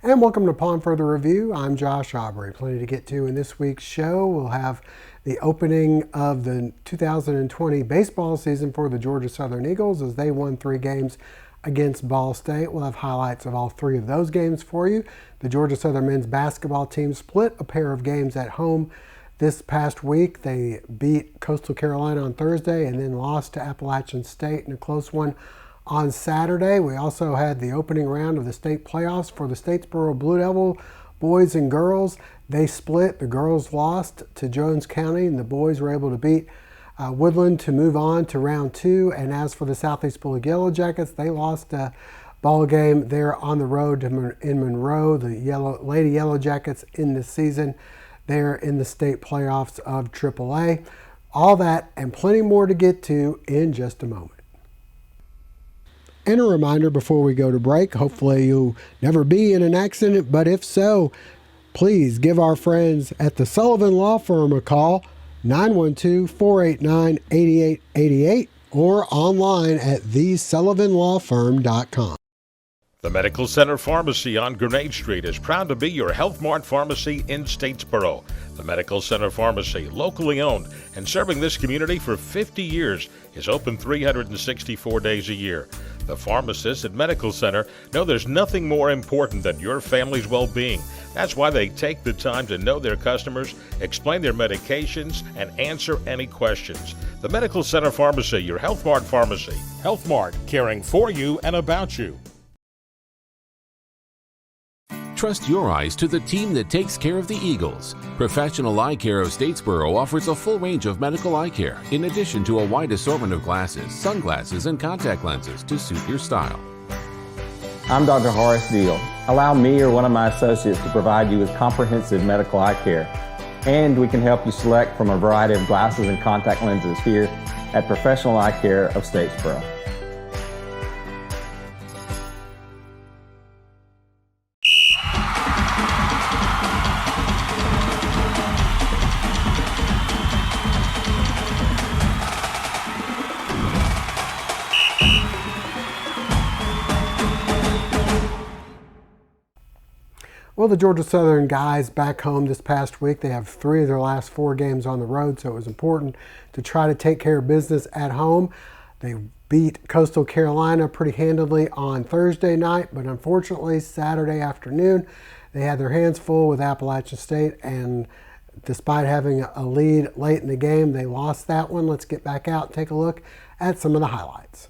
And welcome to Upon Further Review. I'm Josh Aubrey. Plenty to get to in this week's show. We'll have the opening of the 2020 baseball season for the Georgia Southern Eagles as they won 3 games against Ball State. We'll have highlights of all 3 of those games for you. The Georgia Southern men's basketball team split a pair of games at home this past week. They beat Coastal Carolina on Thursday and then lost to Appalachian State in a close one on Saturday. We also had the opening round of the state playoffs for the Statesboro Blue Devil boys and girls. They split. The girls lost to Jones County, and the boys were able to beat Woodland to move on to round 2. And as for the Southeast Bulldog Yellow Jackets, they lost a ball game there on the road in Monroe. The Lady Yellow Jackets in this season, they're in the state playoffs of AAA. All that and plenty more to get to in just a moment. And a reminder before we go to break, hopefully you'll never be in an accident, but if so, please give our friends at the Sullivan Law Firm a call, 912-489-8888, or online at thesullivanlawfirm.com. The Medical Center Pharmacy on Grenade Street is proud to be your Health Mart pharmacy in Statesboro. The Medical Center Pharmacy, locally owned and serving this community for 50 years, is open 364 days a year. The pharmacists at Medical Center know there's nothing more important than your family's well-being. That's why they take the time to know their customers, explain their medications, and answer any questions. The Medical Center Pharmacy, your Health Mart pharmacy. Health Mart, caring for you and about you. Trust your eyes to the team that takes care of the Eagles. Professional Eye Care of Statesboro offers a full range of medical eye care, in addition to a wide assortment of glasses, sunglasses, and contact lenses to suit your style. I'm Dr. Horace Deal. Allow me or one of my associates to provide you with comprehensive medical eye care. And we can help you select from a variety of glasses and contact lenses here at Professional Eye Care of Statesboro. Well, the Georgia Southern guys back home this past week, they have 3 of their last 4 games on the road, so it was important to try to take care of business at home. They beat Coastal Carolina pretty handily on Thursday night, but unfortunately Saturday afternoon they had their hands full with Appalachian State, and despite having a lead late in the game, they lost that one. Let's get back out and take a look at some of the highlights.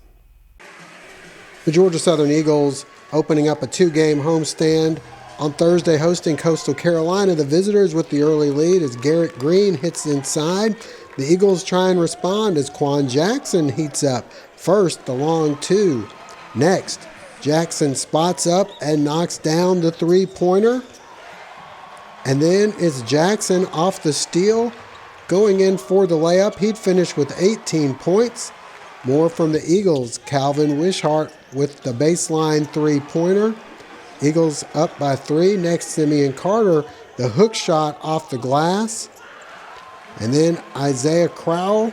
The Georgia Southern Eagles opening up a 2-game homestand on Thursday, hosting Coastal Carolina. The visitors with the early lead as Garrett Green hits inside. The Eagles try and respond as Quan Jackson heats up. First, the long 2. Next, Jackson spots up and knocks down the 3-pointer. And then it's Jackson off the steal, going in for the layup. He'd finish with 18 points. More from the Eagles. Calvin Wishart with the baseline 3-pointer. Eagles up by 3. Next, Simeon Carter, the hook shot off the glass. And then Isaiah Crowell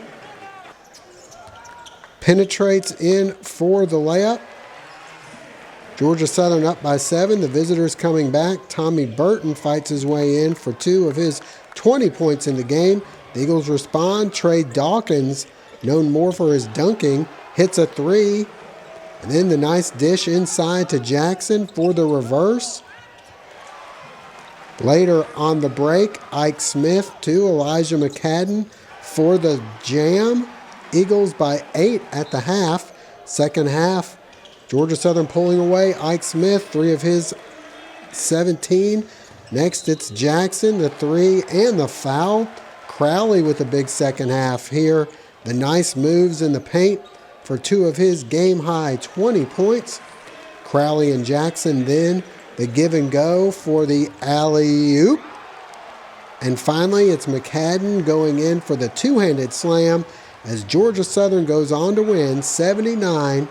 penetrates in for the layup. Georgia Southern up by 7. The visitors coming back. Tommy Burton fights his way in for 2 of his 20 points in the game. The Eagles respond. Trey Dawkins, known more for his dunking, hits a 3. And then the nice dish inside to Jackson for the reverse. Later on the break, Ike Smith to Elijah McCadden for the jam. Eagles by 8 at the half. Second half, Georgia Southern pulling away. Ike Smith, 3 of his 17. Next, it's Jackson, the 3 and the foul. Crowley with a big second half here. The nice moves in the paint for 2 of his game-high 20 points. Crowley and Jackson then the give and go for the alley-oop. And finally, it's McCadden going in for the 2-handed slam as Georgia Southern goes on to win 79-69.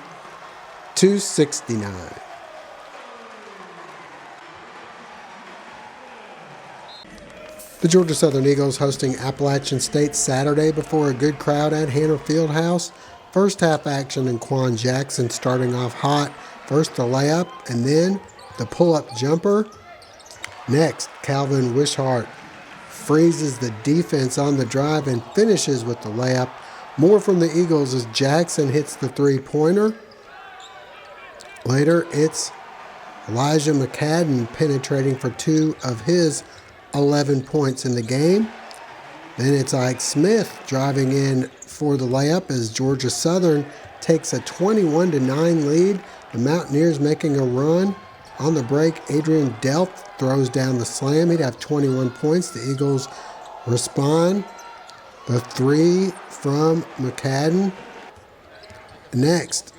The Georgia Southern Eagles hosting Appalachian State Saturday before a good crowd at Hanna Fieldhouse. First half action and Quan Jackson starting off hot. First the layup and then the pull-up jumper. Next, Calvin Wishart freezes the defense on the drive and finishes with the layup. More from the Eagles as Jackson hits the three-pointer. Later, it's Elijah McCadden penetrating for 2 of his 11 points in the game. Then it's Ike Smith driving in for the layup as Georgia Southern takes a 21-9 lead. The Mountaineers making a run. On the break, Adrian Delph throws down the slam. He'd have 21 points. The Eagles respond. The three from McCadden. Next,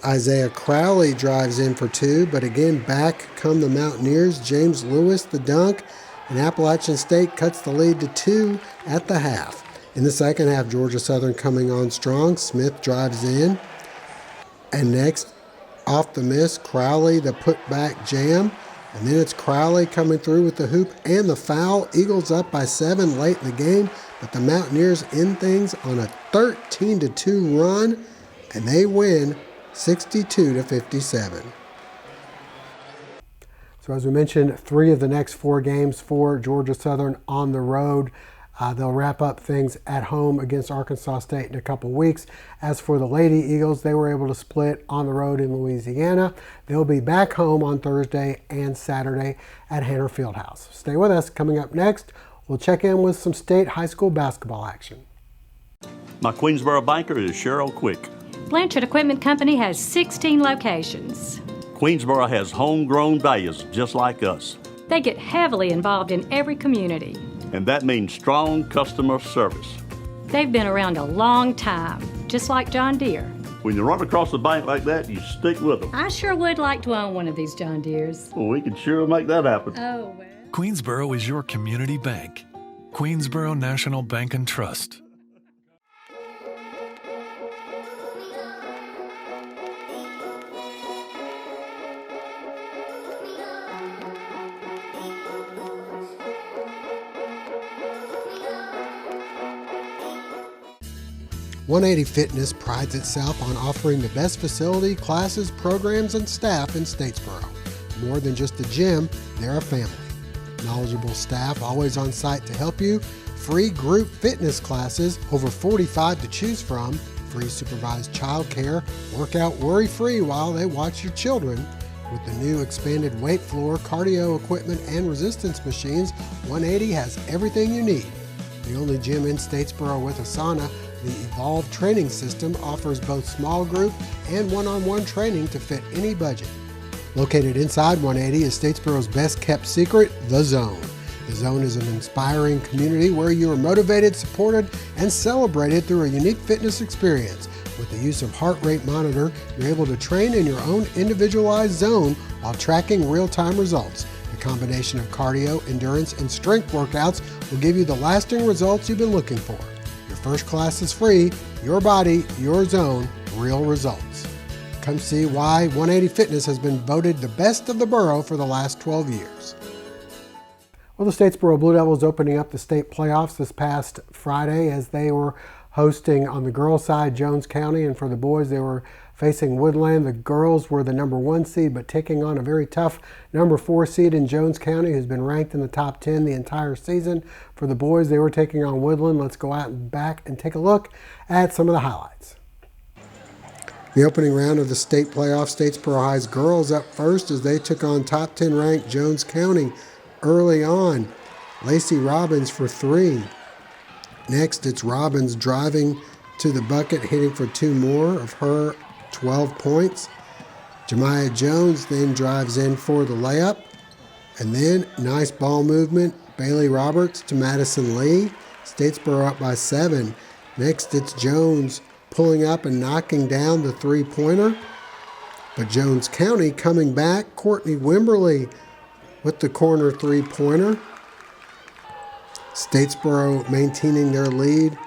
Isaiah Crowley drives in for 2, but again, back come the Mountaineers. James Lewis, the dunk, and Appalachian State cuts the lead to 2 at the half. In the second half, Georgia Southern coming on strong. Smith drives in. And next, off the miss, Crowley, the putback jam. And then it's Crowley coming through with the hoop and the foul. Eagles up by 7 late in the game, but the Mountaineers end things on a 13-2 run, and they win 62-57. So as we mentioned, 3 of the next 4 games for Georgia Southern on the road. They'll wrap up things at home against Arkansas State in a couple weeks. As for the Lady Eagles, they were able to split on the road in Louisiana. They'll be back home on Thursday and Saturday at Hanner Fieldhouse. Stay with us. Coming up next, we'll check in with some state high school basketball action. My Queensboro banker is Cheryl Quick. Blanchard Equipment Company has 16 locations. Queensboro has homegrown values just like us. They get heavily involved in every community. And that means strong customer service. They've been around a long time, just like John Deere. When you run across the bank like that, you stick with them. I sure would like to own one of these John Deeres. Well, we can sure make that happen. Oh, well. Queensboro is your community bank. Queensboro National Bank and Trust. .180 Fitness prides itself on offering the best facility, classes, programs, and staff in Statesboro. More than just a gym, they're a family. Knowledgeable staff always on site to help you. Free group fitness classes, over 45 to choose from. Free supervised childcare. Work out worry-free while they watch your children. With the new expanded weight floor, cardio equipment, and resistance machines, 180 has everything you need. The only gym in Statesboro with a sauna, the Evolve Training System offers both small group and one-on-one training to fit any budget. Located inside 180 is Statesboro's best kept secret, The Zone. The Zone is an inspiring community where you are motivated, supported, and celebrated through a unique fitness experience. With the use of heart rate monitor, you're able to train in your own individualized zone while tracking real-time results. The combination of cardio, endurance, and strength workouts will give you the lasting results you've been looking for. Your first class is free. Your body, your zone, real results. Come see why 180 Fitness has been voted the best of the borough for the last 12 years. Well, the Statesboro Blue Devils opening up the state playoffs this past Friday as they were hosting on the girls' side Jones County, and for the boys they were facing Woodland. The girls were the number 1 seed, but taking on a very tough number 4 seed in Jones County, who's been ranked in the top 10 the entire season. For the boys, they were taking on Woodland. Let's go out and back and take a look at some of the highlights. The opening round of the state playoff, Statesboro High's girls up first as they took on top 10 ranked Jones County early on. Lacey Robbins for 3. Next, it's Robbins driving to the bucket, hitting for 2 more of her 12 points. Jemiah Jones then drives in for the layup. And then, nice ball movement, Bailey Roberts to Madison Lee. Statesboro up by 7. Next, it's Jones pulling up and knocking down the 3-pointer. But Jones County coming back, Courtney Wimberly with the corner 3-pointer. Statesboro maintaining their lead.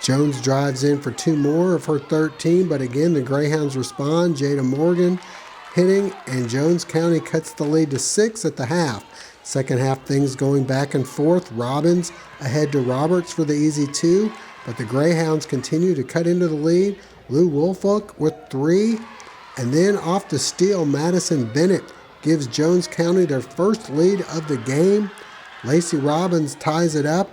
Jones drives in for 2 more of her 13, but again the Greyhounds respond. Jada Morgan hitting, and Jones County cuts the lead to 6 at the half. Second half, things going back and forth. Robbins ahead to Roberts for the easy 2, but the Greyhounds continue to cut into the lead. Lou Woolfolk with 3, and then off the steal, Madison Bennett gives Jones County their first lead of the game. Lacey Robbins ties it up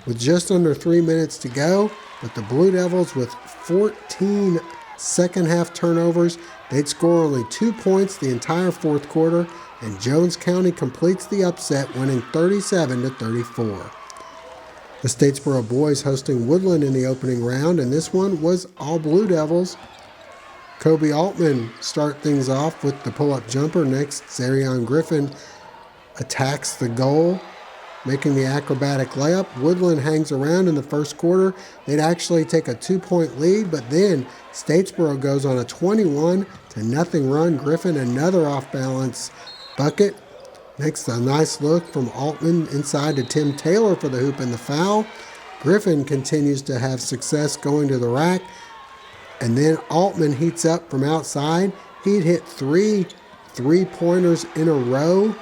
with just under 3 minutes to go, but the Blue Devils, with 14 second-half turnovers, they'd score only 2 points the entire fourth quarter, and Jones County completes the upset, winning 37-34. The Statesboro boys hosting Woodland in the opening round, and this one was all Blue Devils. Kobe Altman start things off with the pull-up jumper. Next, Zarion Griffin attacks the goal, making the acrobatic layup. Woodland hangs around in the first quarter. They'd actually take a 2-point lead, but then Statesboro goes on a 21-0 run. Griffin, another off-balance bucket. Next, a nice look from Altman inside to Tim Taylor for the hoop and the foul. Griffin continues to have success going to the rack, and then Altman heats up from outside. He'd hit 3 3-pointers in a row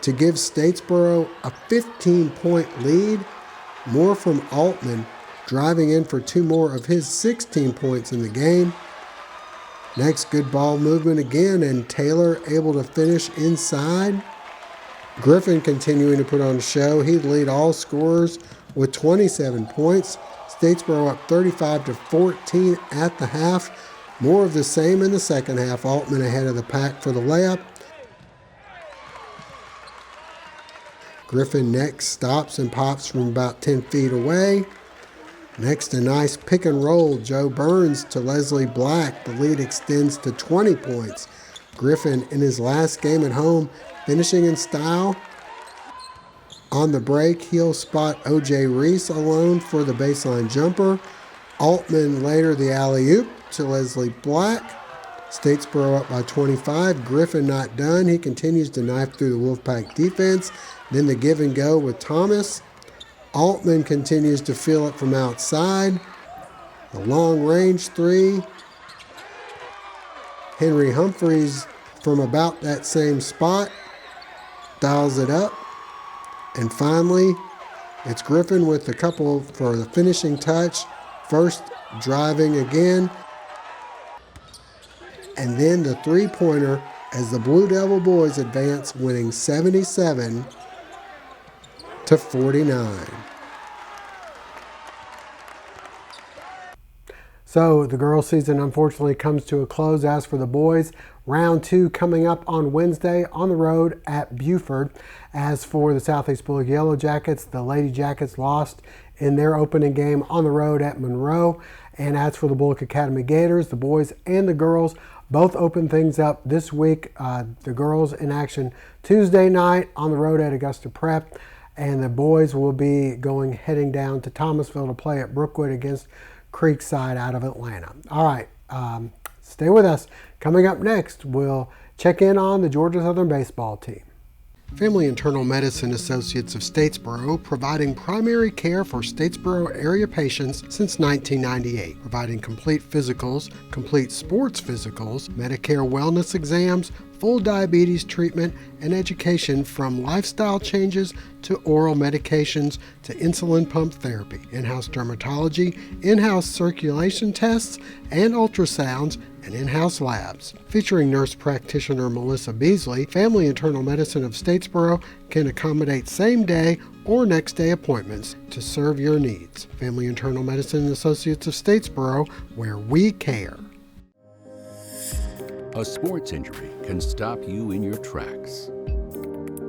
to give Statesboro a 15-point lead. More from Altman, driving in for 2 more of his 16 points in the game. Next, good ball movement again, and Taylor able to finish inside. Griffin continuing to put on a show. He'd lead all scorers with 27 points. Statesboro up 35-14 at the half. More of the same in the second half. Altman ahead of the pack for the layup. Griffin next stops and pops from about 10 feet away. Next, a nice pick and roll. Joe Burns to Leslie Black. The lead extends to 20 points. Griffin in his last game at home, finishing in style. On the break, he'll spot O.J. Reese alone for the baseline jumper. Altman later the alley-oop to Leslie Black. Statesboro up by 25. Griffin not done. He continues to knife through the Wolfpack defense. Then the give and go with Thomas. Altman continues to feel it from outside. The long range 3. Henry Humphreys from about that same spot dials it up. And finally, it's Griffin with a couple for the finishing touch. First driving again. And then the 3-pointer as the Blue Devil boys advance, winning 77-49. So the girls' season unfortunately comes to a close. As for the boys, round 2 coming up on Wednesday on the road at Buford. As for the Southeast Bullock Yellow Jackets, the Lady Jackets lost in their opening game on the road at Monroe. And as for the Bullock Academy Gators, the boys and the girls both open things up this week. The girls in action Tuesday night on the road at Augusta Prep, and the boys will be heading down to Thomasville to play at Brookwood against Creekside out of Atlanta. All right, stay with us. Coming up next, we'll check in on the Georgia Southern baseball team. Family Internal Medicine Associates of Statesboro, providing primary care for Statesboro area patients since 1998, providing complete physicals, complete sports physicals, Medicare wellness exams, full diabetes treatment, and education from lifestyle changes to oral medications to insulin pump therapy, in-house dermatology, in-house circulation tests, and ultrasounds, and in-house labs. Featuring nurse practitioner Melissa Beasley, Family Internal Medicine of Statesboro can accommodate same-day or next-day appointments to serve your needs. Family Internal Medicine Associates of Statesboro, where we care. A sports injury can stop you in your tracks.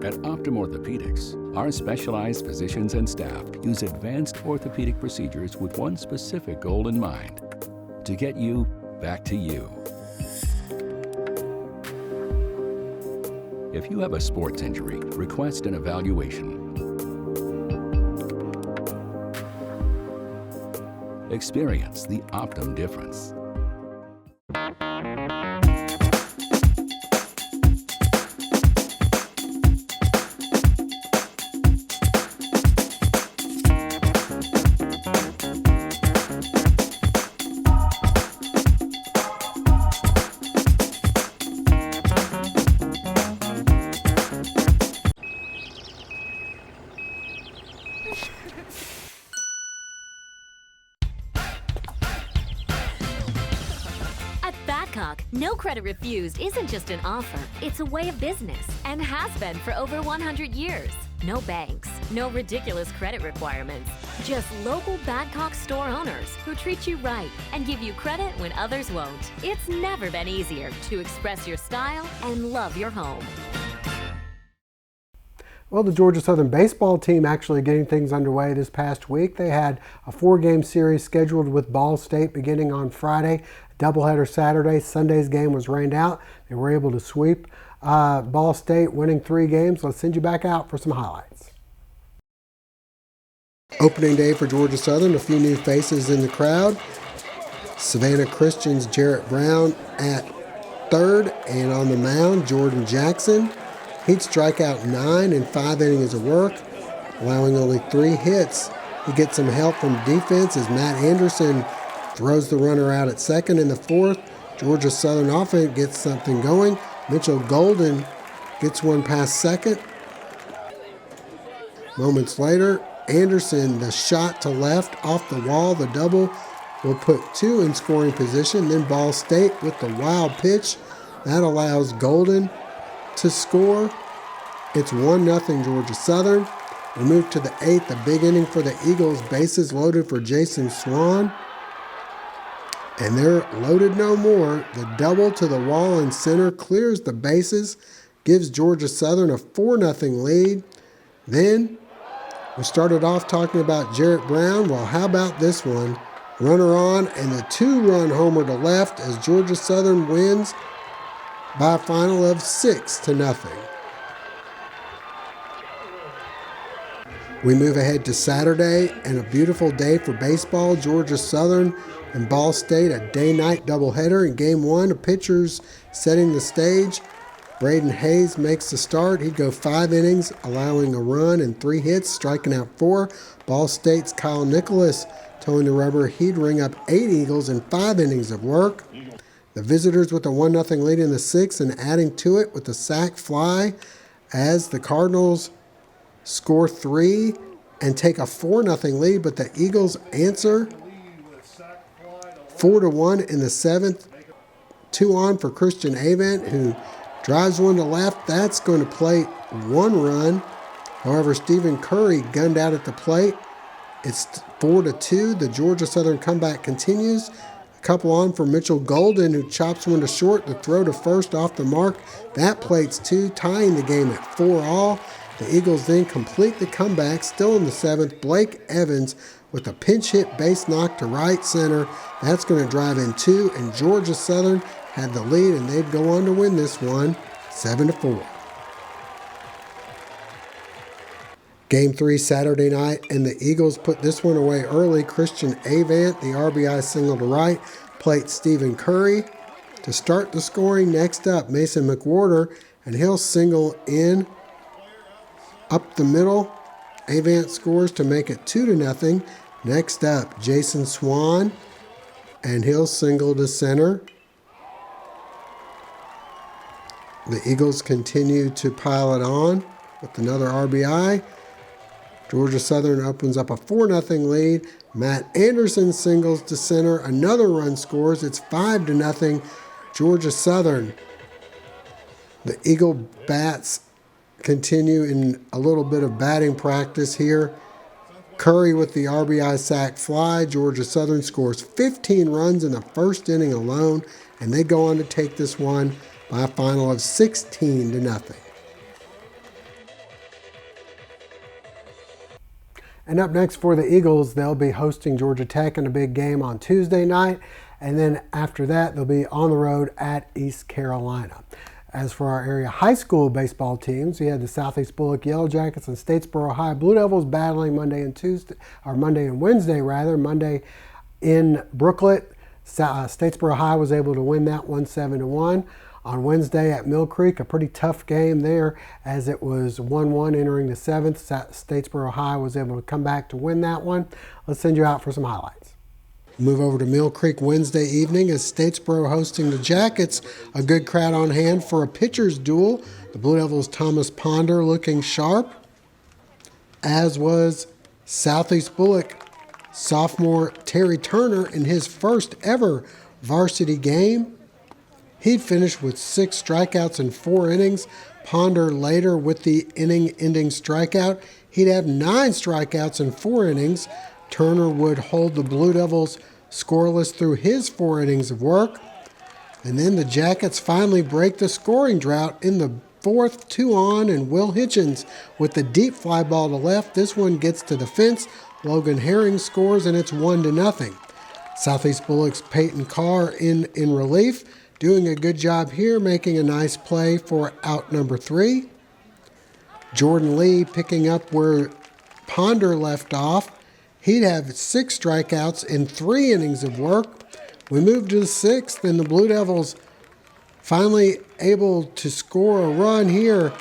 At Optum Orthopedics, our specialized physicians and staff use advanced orthopedic procedures with one specific goal in mind: to get you back to you. If you have a sports injury, request an evaluation. Experience the Optum difference. Badcock, no credit refused isn't just an offer, it's a way of business and has been for over 100 years. No banks, no ridiculous credit requirements, just local Badcock store owners who treat you right and give you credit when others won't. It's never been easier to express your style and love your home. Well, the Georgia Southern baseball team actually getting things underway this past week. They had a 4-game series scheduled with Ball State beginning on Friday, doubleheader Saturday. Sunday's game was rained out. They were able to sweep Ball State, winning 3 games. Let's send you back out for some highlights. Opening day for Georgia Southern, a few new faces in the crowd. Savannah Christian's Jarrett Brown at third, and on the mound, Jordan Jackson. He'd strike out 9 in 5 innings of work, allowing only 3 hits. He gets some help from defense as Matt Anderson throws the runner out at second in the 4th. Georgia Southern offense gets something going. Mitchell Golden gets one past second. Moments later, Anderson, the shot to left off the wall, the double will put 2 in scoring position. Then Ball State with the wild pitch. That allows Golden to score. It's 1-0 Georgia Southern. We move to the 8th, a big inning for the Eagles. Bases loaded for Jason Swan. And they're loaded no more. The double to the wall in center clears the bases, gives Georgia Southern a 4-0 lead. Then we started off talking about Jarrett Brown. Well, how about this one? Runner on and the 2-run homer to left as Georgia Southern wins by a final of 6-0. We move ahead to Saturday and a beautiful day for baseball. Georgia Southern and Ball State, a day-night doubleheader. In Game 1, a pitcher's setting the stage. Braden Hayes makes the start. He'd go 5 innings, allowing a run and 3 hits, striking out 4. Ball State's Kyle Nicholas towing the rubber. He'd ring up 8 Eagles in 5 innings of work. The visitors with a 1-0 lead in the 6th and adding to it with the sac fly as the Cardinals score 3 and take a 4-0 lead, but the Eagles answer 4-1 in the 7th. 2 on for Christian Avant, who drives one to left. That's going to plate 1 run. However, Stephen Curry gunned out at the plate. It's 4-2. The Georgia Southern comeback continues. A couple on for Mitchell Golden, who chops one to short. The throw to first off the mark. That plates 2, tying the game at 4-all. The Eagles then complete the comeback. Still in the 7th, Blake Evans with a pinch hit base knock to right center. That's going to drive in 2, and Georgia Southern had the lead, and they'd go on to win this one 7-4. Game 3 Saturday night, and the Eagles put this one away early. Christian Avant, the RBI single to right, plate Stephen Curry. To start the scoring, next up, Mason McWhorter, and he'll single in up the middle. Avant scores to make it 2-0. Next up, Jason Swan, and he'll single to center. The Eagles continue to pile it on with another RBI. Georgia Southern opens up a 4-0 lead. Matt Anderson singles to center. Another run scores. It's 5-0 Georgia Southern. The Eagle bats continue in a little bit of batting practice here. Curry with the RBI sac fly. Georgia Southern scores 15 runs in the first inning alone, and they go on to take this one by a final of 16-0. And up next for the Eagles, they'll be hosting Georgia Tech in a big game on Tuesday night, and then after that, they'll be on the road at East Carolina. As for our area high school baseball teams, we had the Southeast Bullock Yellow Jackets and Statesboro High Blue Devils battling Monday and Wednesday. Monday in Brooklet, Statesboro High was able to win that one 7-1. On Wednesday at Mill Creek, a pretty tough game there as it was 1-1 entering the 7th. Statesboro High was able to come back to win that one. Let's send you out for some highlights. Move over to Mill Creek Wednesday evening as Statesboro hosting the Jackets. A good crowd on hand for a pitcher's duel. The Blue Devils' Thomas Ponder looking sharp, as was Southeast Bullock sophomore Terry Turner in his first ever varsity game. He'd finished with 6 strikeouts in 4 innings. Ponder later with the inning-ending strikeout. He'd have 9 strikeouts in 4 innings. Turner would hold the Blue Devils scoreless through his 4 innings of work. And then the Jackets finally break the scoring drought in the 4th, 2 on, and Will Hitchens with the deep fly ball to left. This one gets to the fence. Logan Herring scores, and it's 1-0. Southeast Bullock's Peyton Carr in relief, doing a good job here, making a nice play for out number 3. Jordan Lee picking up where Ponder left off. He'd have 6 strikeouts in 3 innings of work. We move to the 6th, and the Blue Devils finally able to score a run here.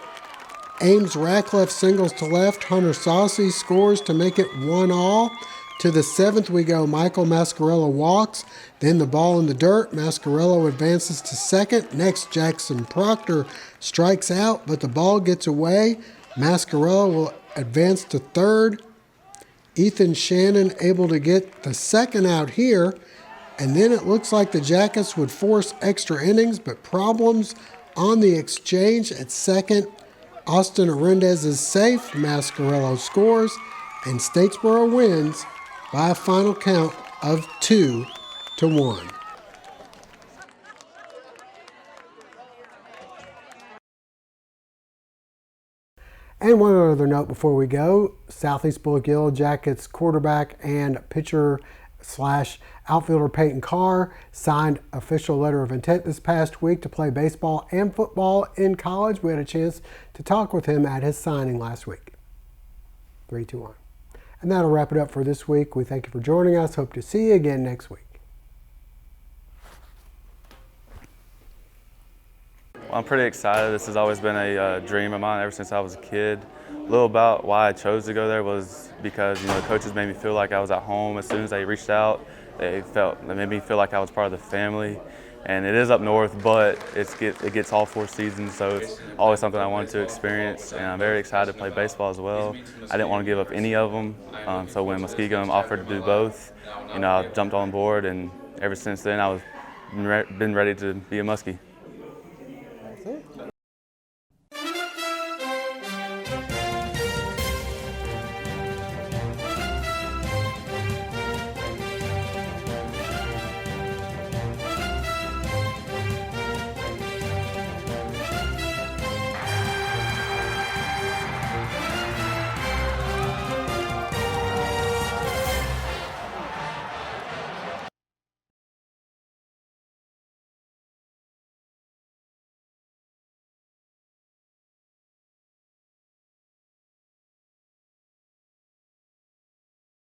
Ames Ratcliffe singles to left. Hunter Saucy scores to make it 1-1. To the 7th we go. Michael Mascarello walks. Then the ball in the dirt. Mascarello advances to second. Next, Jackson Proctor strikes out, but the ball gets away. Mascarello will advance to third. Ethan Shannon able to get the second out here. And then it looks like the Jackets would force extra innings, but problems on the exchange at second. Austin Arendez is safe. Mascarello scores, and Statesboro wins by a final count of 2-1. And one other note before we go, Southeast Bullock Yellow Jackets quarterback and pitcher / outfielder Peyton Carr signed official letter of intent this past week to play baseball and football in college. We had a chance to talk with him at his signing last week. 3-2-1. And that'll wrap it up for this week. We thank you for joining us. Hope to see you again next week. Well, I'm pretty excited. This has always been a dream of mine ever since I was a kid. A little about why I chose to go there was because the coaches made me feel like I was at home. As soon as they reached out, they made me feel like I was part of the family. And it is up north, but it gets all 4 seasons, so it's always something I wanted to experience. And I'm very excited to play baseball as well. I didn't want to give up any of them, so when Muskegon offered to do both, I jumped on board, and ever since then I've been ready to be a Muskie.